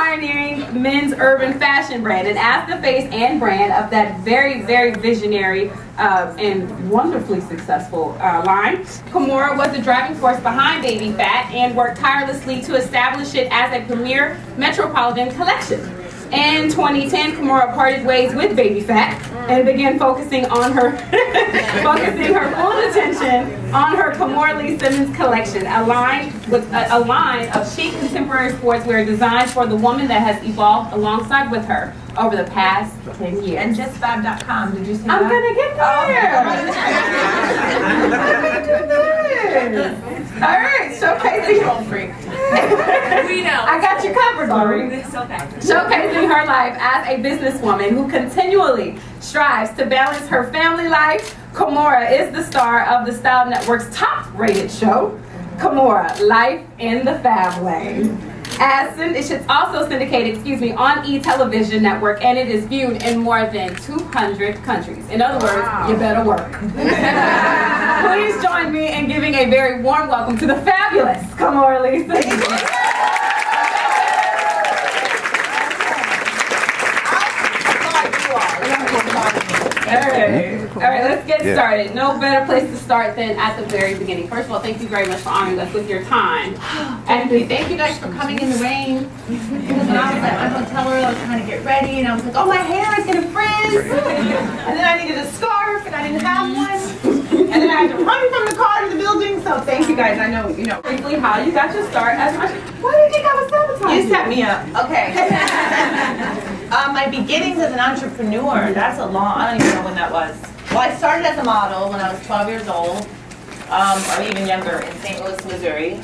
pioneering men's urban fashion brand, and as the face and brand of that very, very visionary and wonderfully successful line, Kimora was the driving force behind Baby Phat and worked tirelessly to establish it as a premier metropolitan collection. In 2010, Kimora parted ways with Baby Phat and began focusing on her full attention on her Kimora Lee Simmons collection, a line of chic contemporary sportswear designed for the woman that has evolved alongside with her over the past 10 years. And justfab.com, did you see that? I'm gonna get there. All right, showcasing. We know. I got you covered, Lori. It's okay. Showcasing her life as a businesswoman who continually strives to balance her family life, Kimora is the star of the Style Network's top-rated show, Kimora, Life in the Fab Lane. It's also syndicated, on E-Television Network, and it is viewed in more than 200 countries. In other words, you better work. Please join me in giving a very warm welcome to the fabulous Kimora Lee. All right, let's get started. No better place to start than at the very beginning. First of all, thank you very much for honoring us with your time. And thank you guys for coming in the rain. Because when I was at my hotel room, I was trying to get ready, and I was like, oh, my hair is going to frizz. And then I needed a scarf, and I didn't have one. And then I had to run from the car to the building. So thank you guys. I know, Briefly, how you got your start as much. Why do you think I was sabotaging? You set me up. Okay. My beginnings as an entrepreneur, that's a long, I don't even know when that was. Well, I started as a model when I was 12 years old, or even younger, in St. Louis, Missouri.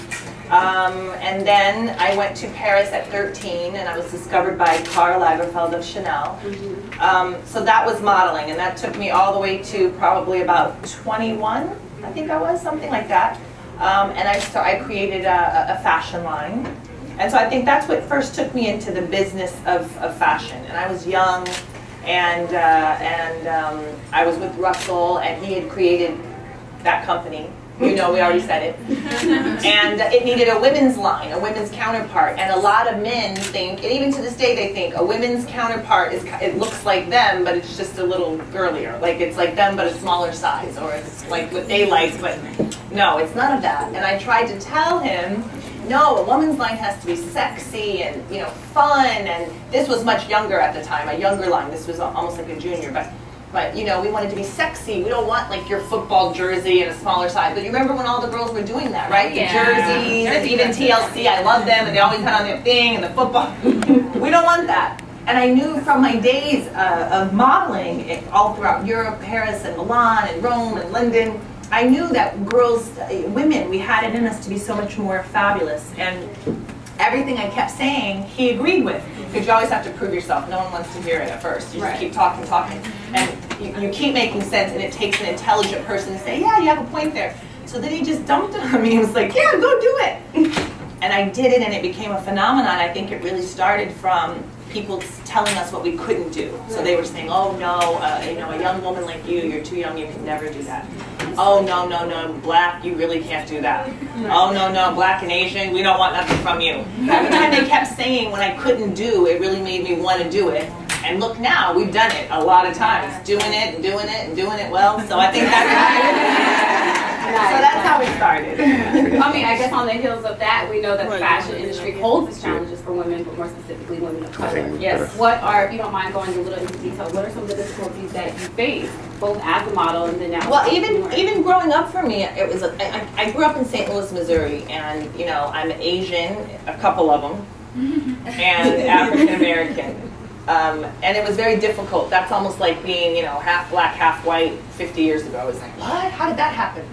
And then I went to Paris at 13, and I was discovered by Karl Lagerfeld of Chanel. So that was modeling, and that took me all the way to probably about 21, I think I was, something like that. And I created a fashion line. And so I think that's what first took me into the business of fashion. And I was young, and I was with Russell, and he had created that company. You know, we already said it. And it needed a women's line, a women's counterpart. And a lot of men think, and even to this day they think, a women's counterpart it looks like them, but it's just a little girlier. Like it's like them, but a smaller size, or it's like what they like, but no, it's none of that. And I tried to tell him, no, a woman's line has to be sexy and, fun, and this was much younger at the time, a younger line. This was almost like a junior, but we wanted to be sexy. We don't want like your football jersey in a smaller size. But you remember when all the girls were doing that, right? The jerseys, and even TLC, I love them, and they always had on their thing, and the football. We don't want that. And I knew from my days of modeling all throughout Europe, Paris, and Milan, and Rome, and London, I knew that girls, women, we had it in us to be so much more fabulous. And everything I kept saying, he agreed with. Because you always have to prove yourself. No one wants to hear it at first. You just keep talking. And you keep making sense, and it takes an intelligent person to say, yeah, you have a point there. So then he just dumped it on me. He was like, yeah, go do it. And I did it, and it became a phenomenon. I think it really started from people telling us what we couldn't do. So they were saying, oh no, a young woman like you're too young, you can never do that. Oh no, black, you really can't do that. Oh no, black and Asian, we don't want nothing from you. Every time they kept saying what I couldn't do, it really made me want to do it. And look now, we've done it a lot of times, doing it and doing it and doing it well. So I think that's how it started. I mean, I guess on the heels of that, we know that the fashion industry holds its challenges for women, but more specifically women of color. Yes. What are, if you don't mind going a little into detail, what are some of the difficulties that you face, both as a model and then now? Well, even growing up for me, it was I grew up in St. Louis, Missouri, and I'm Asian, a couple of them, and African American. And it was very difficult. That's almost like being, half black, half white 50 years ago. I was like, what? How did that happen?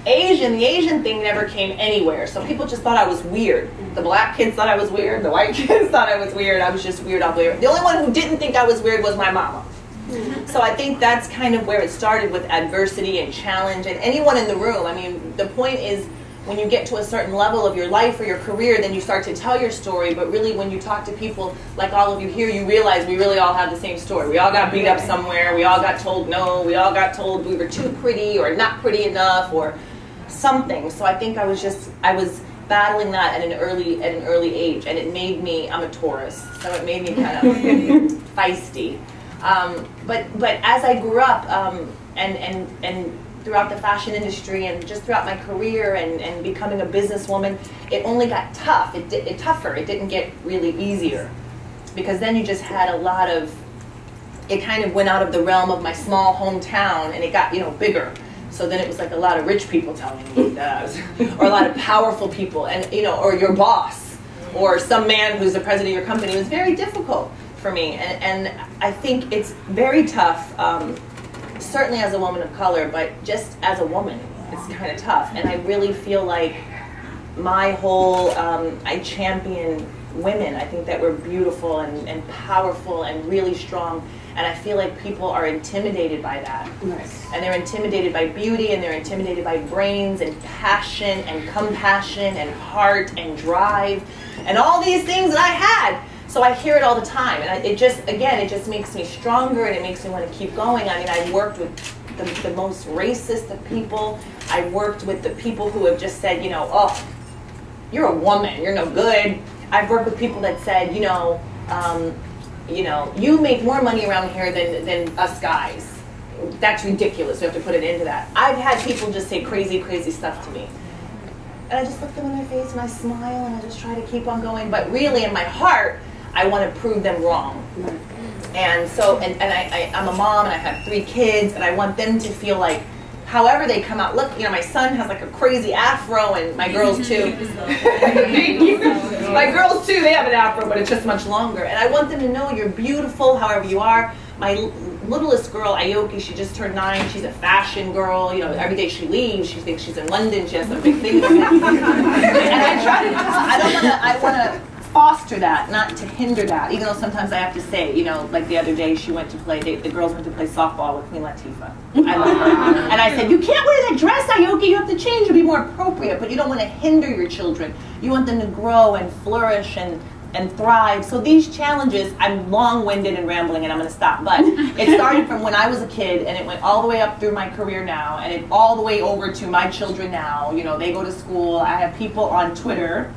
The Asian thing never came anywhere. So people just thought I was weird. The black kids thought I was weird. The white kids thought I was weird. I was just weird out there. The only one who didn't think I was weird was my mama. So I think that's kind of where it started, with adversity and challenge. And anyone in the room, I mean, the point is, when you get to a certain level of your life or your career, then you start to tell your story. But really, when you talk to people like all of you here, you realize we really all have the same story. We all got beat up somewhere. We all got told no. We all got told we were too pretty or not pretty enough or something. So I think I was battling that at an early age, and it made me, I'm a Taurus, so it made me kind of feisty. But as I grew up, and throughout the fashion industry and just throughout my career and becoming a businesswoman, it only got tough. It tougher. It didn't get really easier, because then you just had a lot of, it kind of went out of the realm of my small hometown, and it got, you know, bigger. So then it was like a lot of rich people telling me that, or a lot of powerful people, and, you know, or your boss, or some man who's the president of your company. It was very difficult for me, and I think it's very tough, certainly as a woman of color, but just as a woman, it's kind of tough. And I really feel like my whole, I champion women. I think that we're beautiful and powerful and really strong. And I feel like people are intimidated by that. Nice. And they're intimidated by beauty, and they're intimidated by brains and passion and compassion and heart and drive and all these things that I had. So I hear it all the time, and it just makes me stronger, and it makes me want to keep going. I mean, I worked with the most racist of people. I worked with the people who have just said, you know, oh, you're a woman, you're no good. I've worked with people that said, you know, you make more money around here than us guys. That's ridiculous. We have to put an end to that. I've had people just say crazy, crazy stuff to me. And I just look them in their face and I smile and I just try to keep on going. But really in my heart, I want to prove them wrong. And so, I'm a mom and I have 3 kids, and I want them to feel like, however they come out, look, you know, my son has like a crazy afro, and my girls too. Thank you. My girls too, they have an afro, but it's just much longer. And I want them to know you're beautiful however you are. My littlest girl, Aoki, she just turned 9. She's a fashion girl. You know, every day she leaves, she thinks she's in London. She has some big things. And I try to tell, I want to foster that, not to hinder that. Even though sometimes I have to say, you know, like the other day, she went to play. The girls went to play softball with Queen Latifah. I love her. And I said, you can't wear that dress, Aoki. You have to change to be more appropriate. But you don't want to hinder your children. You want them to grow and flourish and thrive. So these challenges, I'm long-winded and rambling, and I'm going to stop. But it started from when I was a kid, and it went all the way up through my career now, and it all the way over to my children now. You know, they go to school. I have people on Twitter.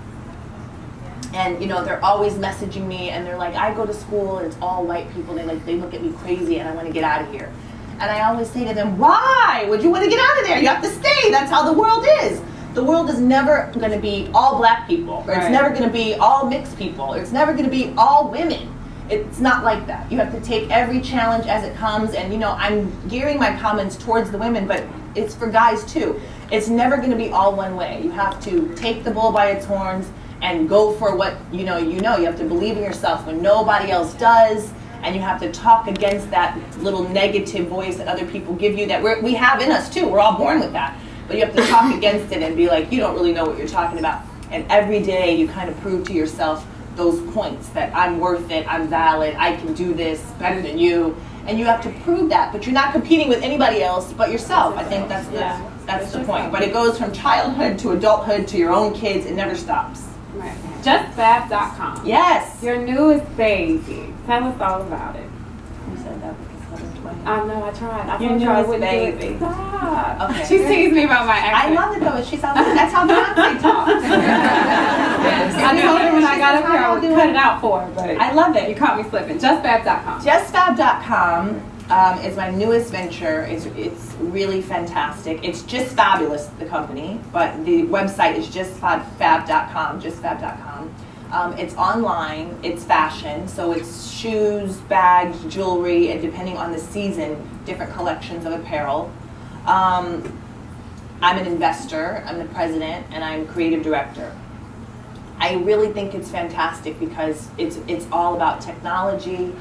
And, you know, they're always messaging me, and they're like, I go to school, and it's all white people. They look at me crazy, and I want to get out of here. And I always say to them, why would you want to get out of there? You have to stay. That's how the world is. The world is never going to be all black people, or it's never going to be all mixed people, or it's never going to be all women. It's not like that. You have to take every challenge as it comes, and, you know, I'm gearing my comments towards the women, but it's for guys too. It's never going to be all one way. You have to take the bull by its horns and go for what you know. You have to believe in yourself when nobody else does, and you have to talk against that little negative voice that other people give you that we have in us too. We're all born with that. But you have to talk against it and be like, you don't really know what you're talking about. And every day you kind of prove to yourself those points that I'm worth it, I'm valid, I can do this better than you. And you have to prove that, but you're not competing with anybody else but yourself. I think that's the point. But it goes from childhood to adulthood to your own kids. It never stops. Right. JustFab.com. Yes. Your newest baby. Tell us all about it. You said that because 720. I know, I tried. Your newest baby. Stop. Okay. She teased me about my accent. I love it though. She sounds like that's how Beyonce talks. I told her when I got up here I would cut it out for her, but I love it. You caught me slipping. JustFab.com. JustFab.com is my newest venture. It's really fantastic. It's Just Fabulous, the company, but the website is justfab.com. JustFab.com. It's online. It's fashion, so it's shoes, bags, jewelry, and depending on the season, different collections of apparel. I'm an investor. I'm the president, and I'm creative director. I really think it's fantastic because it's all about technology.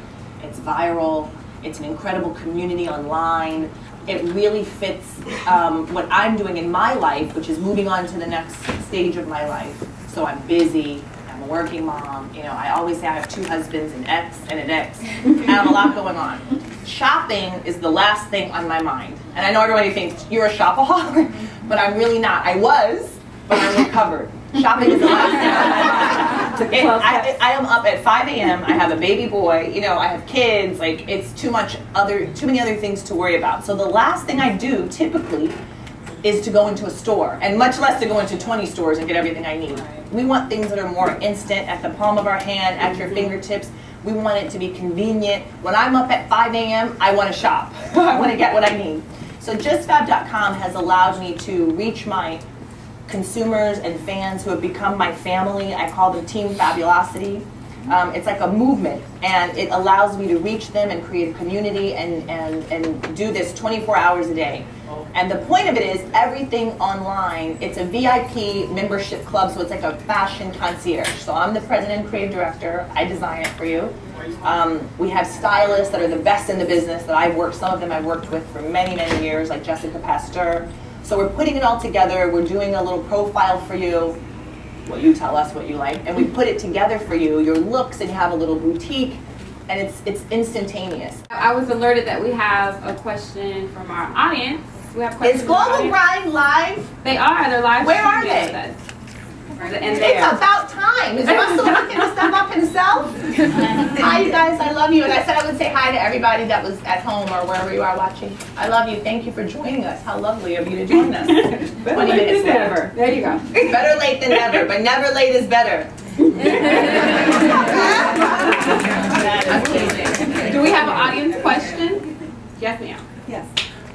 It's viral. It's an incredible community online. It really fits what I'm doing in my life, which is moving on to the next stage of my life. So I'm busy. I'm a working mom. You know, I always say I have 2 husbands, an ex and an ex. I have a lot going on. Shopping is the last thing on my mind. And I know everybody thinks you're a shopaholic, but I'm really not. I was, but I'm recovered. Shopping is the last thing. I am up at 5 a.m. I have a baby boy. You know, I have kids. Like, it's too many other things to worry about. So the last thing I do typically is to go into a store, and much less to go into 20 stores and get everything I need. We want things that are more instant, at the palm of our hand, at your fingertips. We want it to be convenient. When I'm up at 5 a.m., I want to shop. I want to get what I need. So JustFab.com has allowed me to reach my consumers and fans who have become my family. I call them Team Fabulosity. It's like a movement, and it allows me to reach them and create a community and do this 24 hours a day. And the point of it is everything online. It's a VIP membership club, so it's like a fashion concierge. So I'm the president and creative director. I design it for you. We have stylists that are the best in the business that I've worked, some of them I've worked with for many, many years, like Jessica Pasteur. So we're putting it all together. We're doing a little profile for you. Well, you tell us what you like, and we put it together for you, your looks, and you have a little boutique, and it's instantaneous. I was alerted that we have a question from our audience. We have questions. Is Global Grind live? They are. They're live. Where are they? And it's about time. Is Russell looking to step up himself? Hi, you guys. I love you. And I said I would say hi to everybody that was at home or wherever you are watching. I love you. Thank you for joining us. How lovely of you to join us. 20 minutes later. There you go. Better late than never, but never late is better. Do we have an audience question? Yes, ma'am. Yes.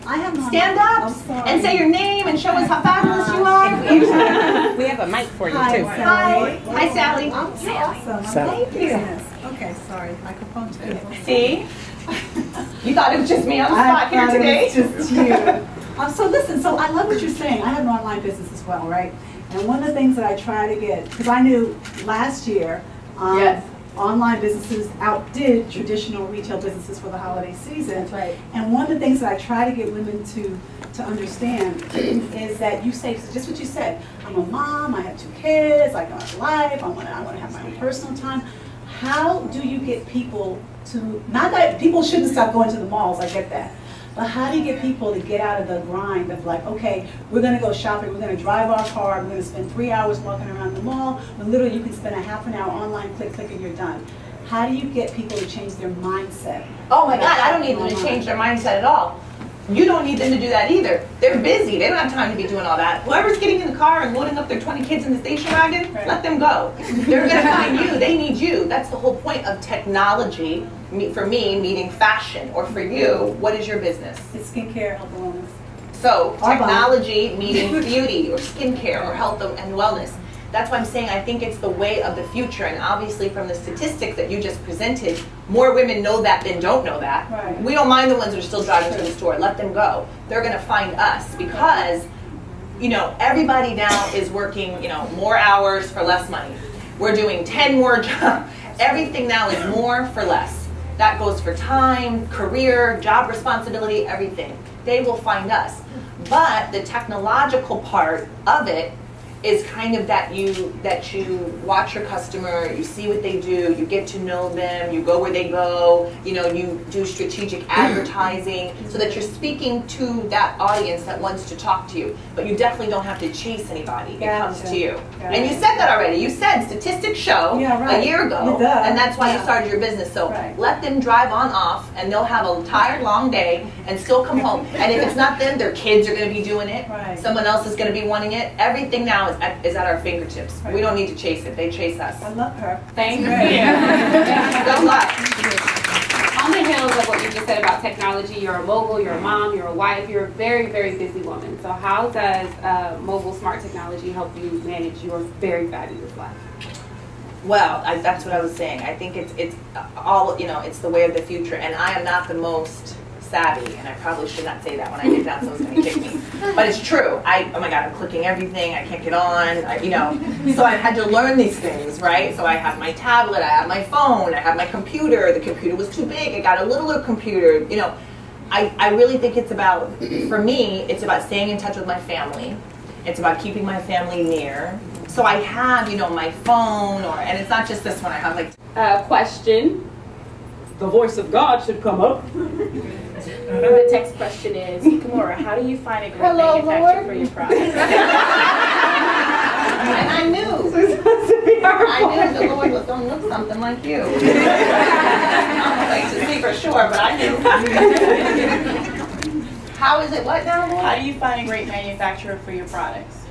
I have Stand up and say your name and show us how fabulous you are. We have a mic for you, Hi, too. Hi. Hi, Sally. I'm so awesome. Thank you. Okay, sorry. Microphone too. See? You thought it was just me on the spot here today? It was just you. So listen, so I love what you're saying. I have an online business as well, right? And one of the things that I try to get, because I knew last year, yes, online businesses outdid traditional retail businesses for the holiday season. That's right. And one of the things that I try to get women to understand is that you say just what you said. I'm a mom, I have 2 kids, I got a life, I want to have my own personal time. How do you get people to, not that people shouldn't stop going to the malls, I get that. But how do you get people to get out of the grind of like, okay, we're going to go shopping, we're going to drive our car, we're going to spend 3 hours walking around the mall, when literally you can spend a half an hour online, click, click, and you're done. How do you get people to change their mindset? Oh my God, I don't need them to change their mindset at all. You don't need them to do that either. They're busy. They don't have time to be doing all that. Whoever's getting in the car and loading up their 20 kids in the station wagon, let them go. They're going to find you. They need you. That's the whole point of technology. For me, meeting fashion. Or for you, what is your business? It's skincare, health and wellness. So technology meeting beauty or skincare or health and wellness. That's why I'm saying I think it's the way of the future, and obviously from the statistics that you just presented, more women know that than don't know that. Right. We don't mind the ones that are still driving to the store. Let them go. They're going to find us because, you know, everybody now is working, you know, more hours for less money. We're doing 10 more jobs. Everything now is more for less. That goes for time, career, job responsibility, everything. They will find us. But the technological part of it is kind of that you watch your customer, you see what they do, you get to know them, you go where they go, you know, you do strategic advertising so that you're speaking to that audience that wants to talk to you. But you definitely don't have to chase anybody. It comes to you. And you said that already. You said statistics show a year ago, and that's why you started your business. So let them drive on off, and they'll have a tired, long day and still come home. And if it's not them, their kids are going to be doing it. Someone else is going to be wanting it. Everything now is at our fingertips. We don't need to chase it. They chase us. I love her. Thank you. Good luck. On the heels of what you just said about technology, you're a mogul, you're a mom, you're a wife, you're a very, very busy woman. So how does mobile smart technology help you manage your very fabulous life? Well, that's what I was saying. I think it's all, you know, it's the way of the future. And I am not the most savvy, and I probably should not say that when I get down, someone's going to kick me. But it's true. Oh my God, I'm clicking everything. I can't get on, you know. So I had to learn these things, right? So I have my tablet, I have my phone, I have my computer. The computer was too big. I got a littler computer. You know, I really think it's about, for me, it's about staying in touch with my family. It's about keeping my family near. So I have, you know, my phone, and it's not just this one. I have like... Question. The voice of God should come up. The text question is, Kimora, how do you find a great manufacturer for your product? And I knew the Lord was going to look something like you. I don't like to see for sure, but I knew. How is it what now, Lord? How do you find a great manufacturer for your products?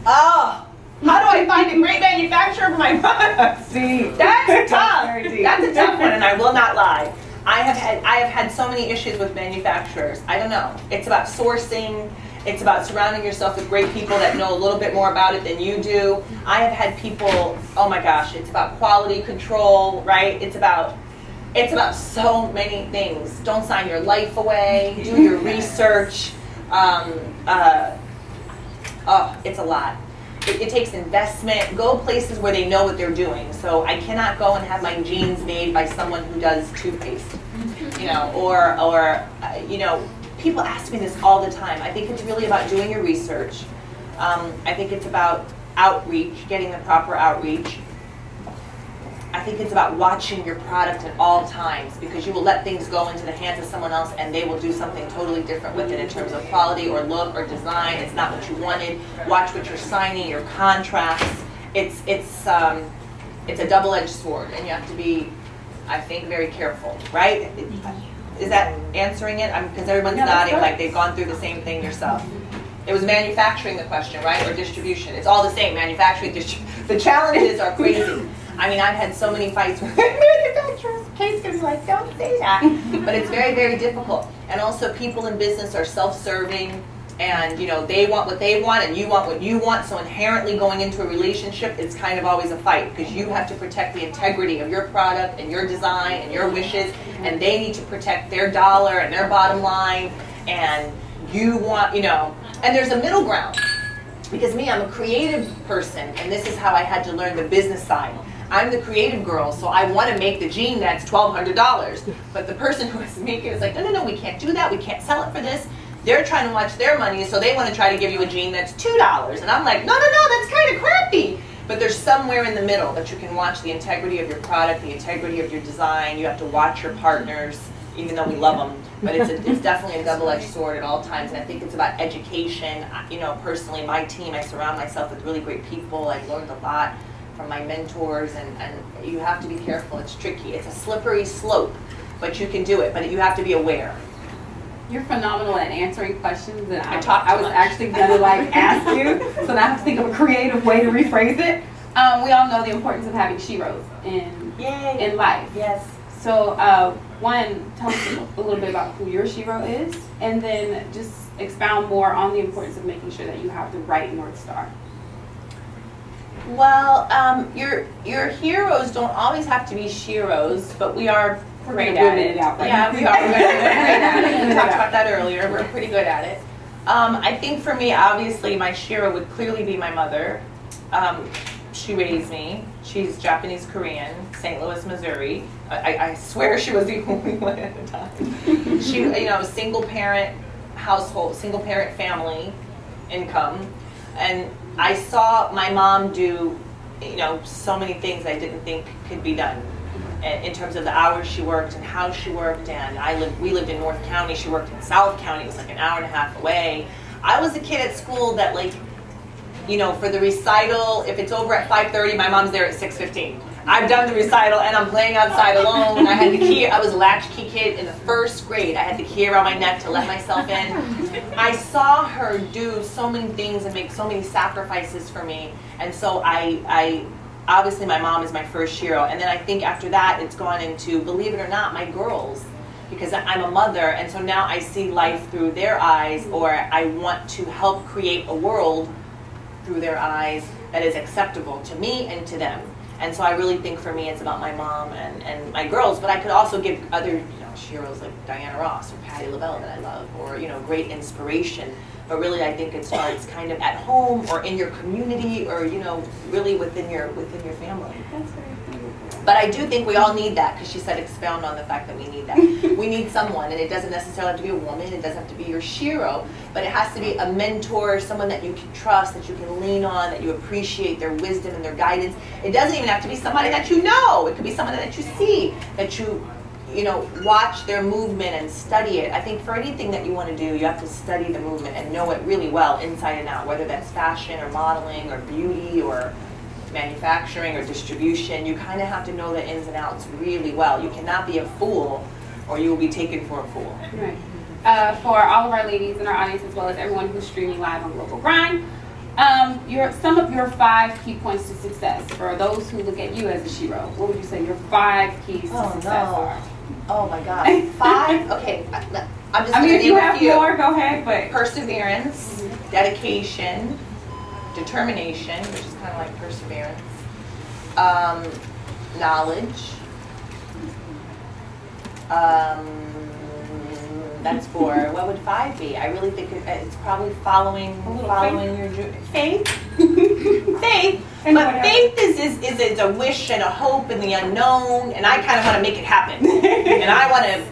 Oh, how do I find a great manufacturer for my products? See, that's tough. That's a tough one, and I will not lie. I have had so many issues with manufacturers. I don't know. It's about sourcing. It's about surrounding yourself with great people that know a little bit more about it than you do. I have had people, oh my gosh, it's about quality control, right? It's about so many things. Don't sign your life away. Do your research. It's a lot. It takes investment. Go places where they know what they're doing. So I cannot go and have my jeans made by someone who does toothpaste, or people ask me this all the time. I think it's really about doing your research. I think it's about outreach, getting the proper outreach. I think it's about watching your product at all times, because you will let things go into the hands of someone else and they will do something totally different with it in terms of quality or look or design. It's not what you wanted. Watch what you're signing, your contracts. It's a double-edged sword, and you have to be, I think, very careful, right? Is that answering it? Because everyone's nodding like they've gone through the same thing yourself. It was manufacturing the question, right? Or distribution. It's all the same, manufacturing, distribution. The challenges are crazy. I mean, I've had so many fights with manufacturers. Kate's going to be like, don't say that. But it's very, very difficult. And also, people in business are self-serving, and they want what they want and you want what you want. So inherently going into a relationship, it's kind of always a fight, because you have to protect the integrity of your product and your design and your wishes, and they need to protect their dollar and their bottom line, and you want, and there's a middle ground. Because me, I'm a creative person, and this is how I had to learn the business side. I'm the creative girl, so I want to make the jean that's $1,200. But the person who is making it is like, no, we can't do that. We can't sell it for this. They're trying to watch their money, so they want to try to give you a jean that's $2. And I'm like, no, that's kind of crappy. But there's somewhere in the middle that you can watch the integrity of your product, the integrity of your design. You have to watch your partners, even though we love them. But it's definitely a double-edged sword at all times. And I think it's about education. Personally, my team, I surround myself with really great people. I've learned a lot from my mentors, and you have to be careful. It's tricky. It's a slippery slope, but you can do it. But you have to be aware. You're phenomenal at answering questions, and I was much. Actually gonna ask you, so now I have to think of a creative way to rephrase it. We all know the importance of having sheroes in life. Yes. So one, tell us a little bit about who your shero is, and then just expound more on the importance of making sure that you have the right North Star. Well, your heroes don't always have to be sheroes, but we are great at it. Yeah, we are. We're great at it. We talked about that earlier. We're pretty good at it. I think for me, obviously, my shero would clearly be my mother. She raised me. She's Japanese Korean, St. Louis, Missouri. I swear she was the only one at the time. She, single parent household, single parent family income, and I saw my mom do, so many things I didn't think could be done. In terms of the hours she worked and how she worked, and we lived in North County, she worked in South County, it was like an hour and a half away. I was a kid at school that for the recital, if it's over at 5:30, my mom's there at 6:15. I've done the recital and I'm playing outside alone. I had the key, I was a latchkey kid in the first grade. I had the key around my neck to let myself in. I saw her do so many things and make so many sacrifices for me. And so I obviously my mom is my first hero. And then I think after that it's gone into, believe it or not, my girls. Because I'm a mother, and so now I see life through their eyes, or I want to help create a world through their eyes that is acceptable to me and to them. And so I really think for me it's about my mom and my girls, but I could also give other heroes like Diana Ross or Patti LaBelle that I love, or great inspiration. But really I think it starts kind of at home or in your community, or really within your family. That's very beautiful. But I do think we all need that, because she said expound on the fact that we need that. We need someone, and it doesn't necessarily have to be a woman, it doesn't have to be your shero, but it has to be a mentor, someone that you can trust, that you can lean on, that you appreciate their wisdom and their guidance. It doesn't even have to be somebody that you know. It could be someone that you see, that you watch their movement and study it. I think for anything that you want to do, you have to study the movement and know it really well, inside and out, whether that's fashion or modeling or beauty or manufacturing or distribution. You kind of have to know the ins and outs really well. You cannot be a fool, or you will be taken for a fool. Right. for all of our ladies in our audience, as well as everyone who's streaming live on Global Grind, some of your 5 key points to success. For those who look at you as a shero, what would you say your 5 keys to success are? Oh my God, 5? Okay, I'm just I mean, gonna if you name a have few. more, go ahead. But Perseverance, dedication, determination, which is kind of like perseverance, knowledge, that's 4. What would 5 be? I really think it's probably following your faith. Faith. But faith is a wish and a hope in the unknown, and I kind of want to make it happen. And I want to,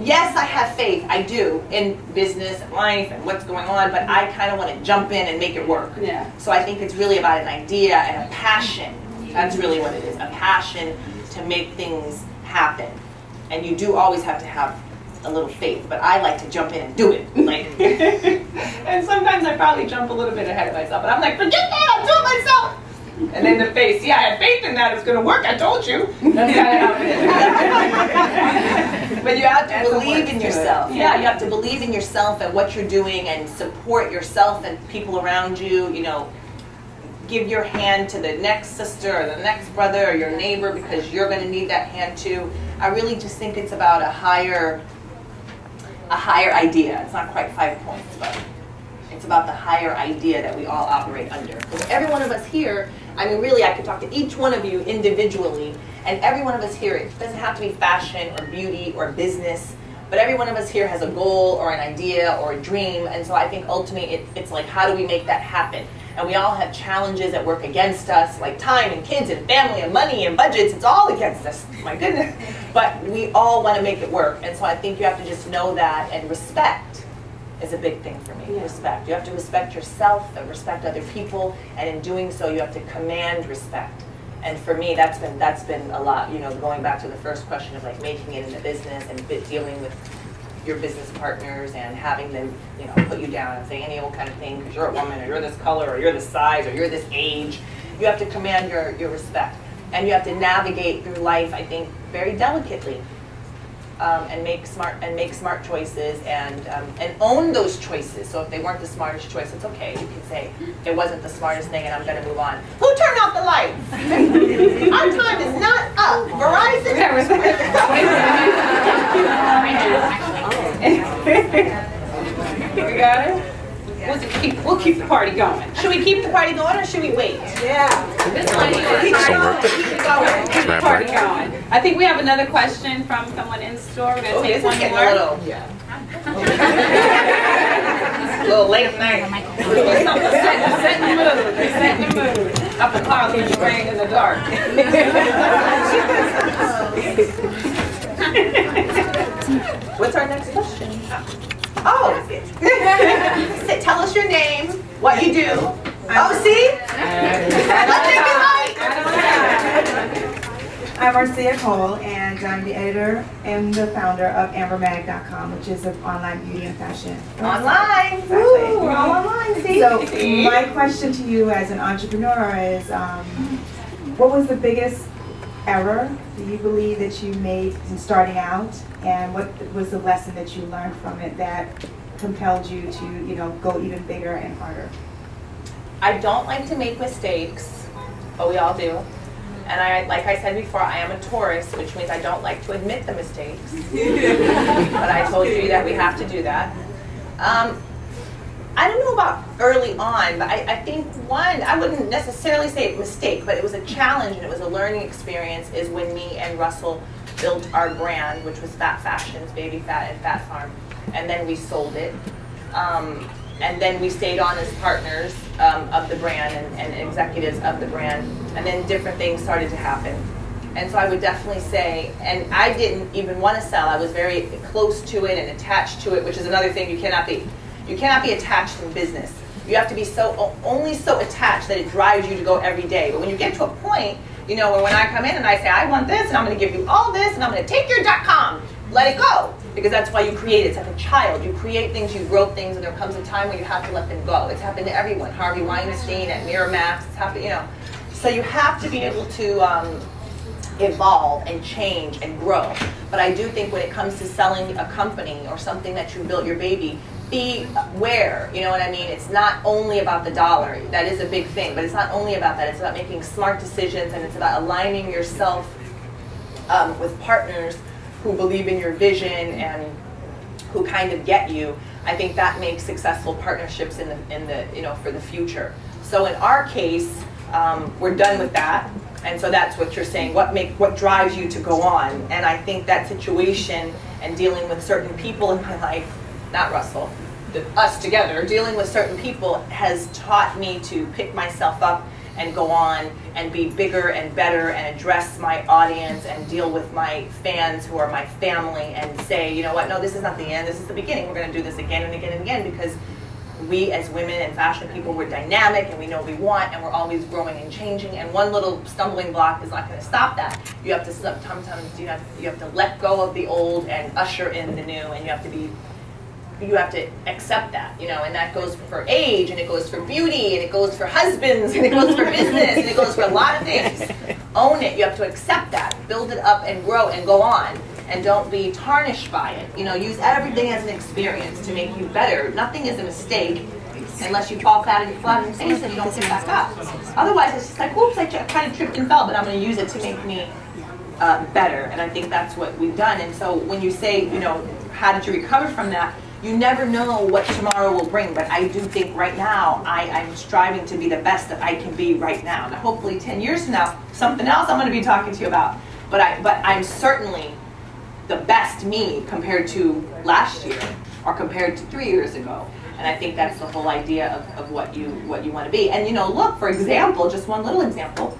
yes, I have faith, I do, in business and life and what's going on, but I kind of want to jump in and make it work. Yeah. So I think it's really about an idea and a passion. That's really what it is, a passion to make things happen. And you do always have to have a little faith, but I like to jump in and do it. And sometimes I probably jump a little bit ahead of myself, but I'm like, forget that, I'll do it myself. And then the face, yeah, I had faith in that, it's going to work, I told you. That's kind of how it is. But you have to believe in yourself. Yeah, you have to believe in yourself and what you're doing and support yourself and people around you, give your hand to the next sister or the next brother or your neighbor because you're going to need that hand too. I really just think it's about a higher idea. It's not quite 5 points, but it's about the higher idea that we all operate under. Because every one of us here, I mean, really, I could talk to each one of you individually, and every one of us here, it doesn't have to be fashion or beauty or business, but every one of us here has a goal or an idea or a dream, and so I think ultimately it's like, how do we make that happen? And we all have challenges that work against us, like time and kids and family and money and budgets. It's all against us, my goodness. But we all want to make it work. And so I think you have to just know that, and respect is a big thing for me. Yeah. Respect. You have to respect yourself and respect other people. And in doing so, you have to command respect. And for me, that's been a lot, going back to the first question of like making it in the business and dealing with your business partners and having them, put you down and say any old kind of thing because you're a woman or you're this color or you're this size or you're this age. You have to command your respect, and you have to navigate through life, I think, very delicately, and make smart choices and own those choices. So if they weren't the smartest choice, it's okay. You can say it wasn't the smartest thing, and I'm going to move on. Who turned off the lights? Our time is not up. Verizon. We got it? We'll keep the party going. Should we keep the party going or should we wait? Yeah. Keep the party going. I think we have another question from someone in the store. We're going to take one more. A little late at night. Set in the mood. Up the car leaves spraying in the dark. What's our next question? Oh, tell us your name, what you do. Oh, see? I'm Marcia Cole, and I'm the editor and the founder of AmberMag.com, which is an online beauty and fashion. Online. Exactly. Woo, we're all online, see? So my question to you as an entrepreneur is, what was the biggest error do you believe that you made in starting out, and what was the lesson that you learned from it that compelled you to, go even bigger and harder? I don't like to make mistakes, but we all do. And like I said before, I am a Taurus, which means I don't like to admit the mistakes. But I told you that we have to do that. I don't know about early on, but I think one, I wouldn't necessarily say a mistake, but it was a challenge and it was a learning experience, is when me and Russell built our brand, which was Fat Fashions, Baby Fat and Fat Farm, and then we sold it. And then we stayed on as partners of the brand and executives of the brand, and then different things started to happen. And so I would definitely say, and I didn't even want to sell, I was very close to it and attached to it, which is another thing you cannot be. You cannot be attached in business. You have to be only so attached that it drives you to go every day. But when you get to a point, where when I come in and I say, I want this, and I'm going to give you all this, and I'm going to take your .com, let it go. Because that's why you create it. It's like a child. You create things, you grow things, and there comes a time when you have to let them go. It's happened to everyone. Harvey Weinstein at Miramax. It's happened, So you have to be able to evolve and change and grow. But I do think when it comes to selling a company or something that you built your baby, be aware, you know what I mean? It's not only about the dollar. That is a big thing, but it's not only about that. It's about making smart decisions, and it's about aligning yourself with partners who believe in your vision and who kind of get you. I think that makes successful partnerships in the you know, for the future. So in our case, we're done with that. And so that's what you're saying, what drives you to go on. And I think that situation and dealing with certain people in my life, not Russell, us together, dealing with certain people has taught me to pick myself up and go on and be bigger and better and address my audience and deal with my fans who are my family and say, you know what, no, this is not the end, this is the beginning. We're going to do this again and again and again, because we as women and fashion people, we're dynamic and we know what we want, and we're always growing and changing, and one little stumbling block is not going to stop that. You have to sometimes you have to let go of the old and usher in the new, and you have to accept that, you know, and that goes for age, and it goes for beauty, and it goes for husbands, and it goes for business, and it goes for a lot of things. Own it. You have to accept that, build it up and grow and go on, and don't be tarnished by it. You know, use everything as an experience to make you better. Nothing is a mistake unless you fall flat on your face and you don't get back up. Otherwise, it's just like, oops, I kind of tripped and fell, but I'm going to use it to make me better. And I think that's what we've done. And so when you say, you know, how did you recover from that? You never know what tomorrow will bring, but I do think right now I'm striving to be the best that I can be right now. Now, hopefully 10 years from now, something else I'm going to be talking to you about. But I'm certainly the best me compared to last year or compared to 3 years ago. And I think that's the whole idea of what you want to be. And you know, look, for example, just one little example.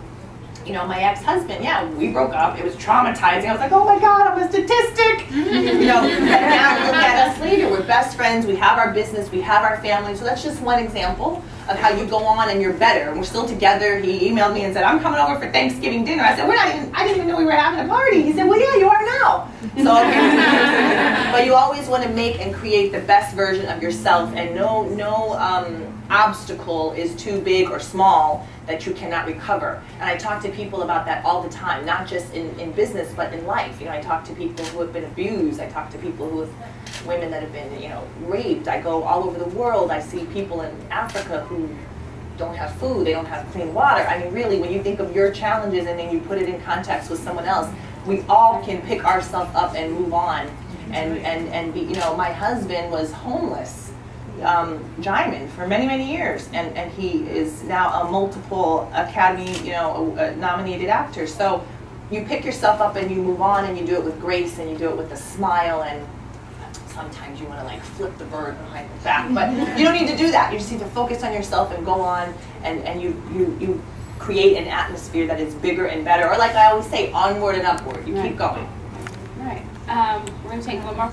You know, my ex-husband, yeah, we broke up. It was traumatizing. I was like, oh my God, I'm a statistic. You know, and now look at us later. We're best friends. We have our business. We have our family. So that's just one example of how you go on and you're better. And we're still together. He emailed me and said, I'm coming over for Thanksgiving dinner. I said, I didn't even know we were having a party. He said, well, yeah, you are now. So, okay. But you always want to make and create the best version of yourself, and no obstacle is too big or small that you cannot recover. And I talk to people about that all the time, not just in business, but in life. You know, I talk to people who have been abused. I talk to people who have, women that have been, you know, raped. I go all over the world. I see people in Africa who don't have food, they don't have clean water. I mean, really, when you think of your challenges and then you put it in context with someone else, we all can pick ourselves up and move on. And be, you know, my husband was homeless, Jaimin, for many, many years, and he is now a multiple Academy, you know, nominated actor. So you pick yourself up and you move on, and you do it with grace, and you do it with a smile, and sometimes you want to like flip the bird behind the back, but you don't need to do that. You just need to focus on yourself and go on, and you create an atmosphere that is bigger and better, or like I always say, onward and upward. You keep going. Right. We're going to take one more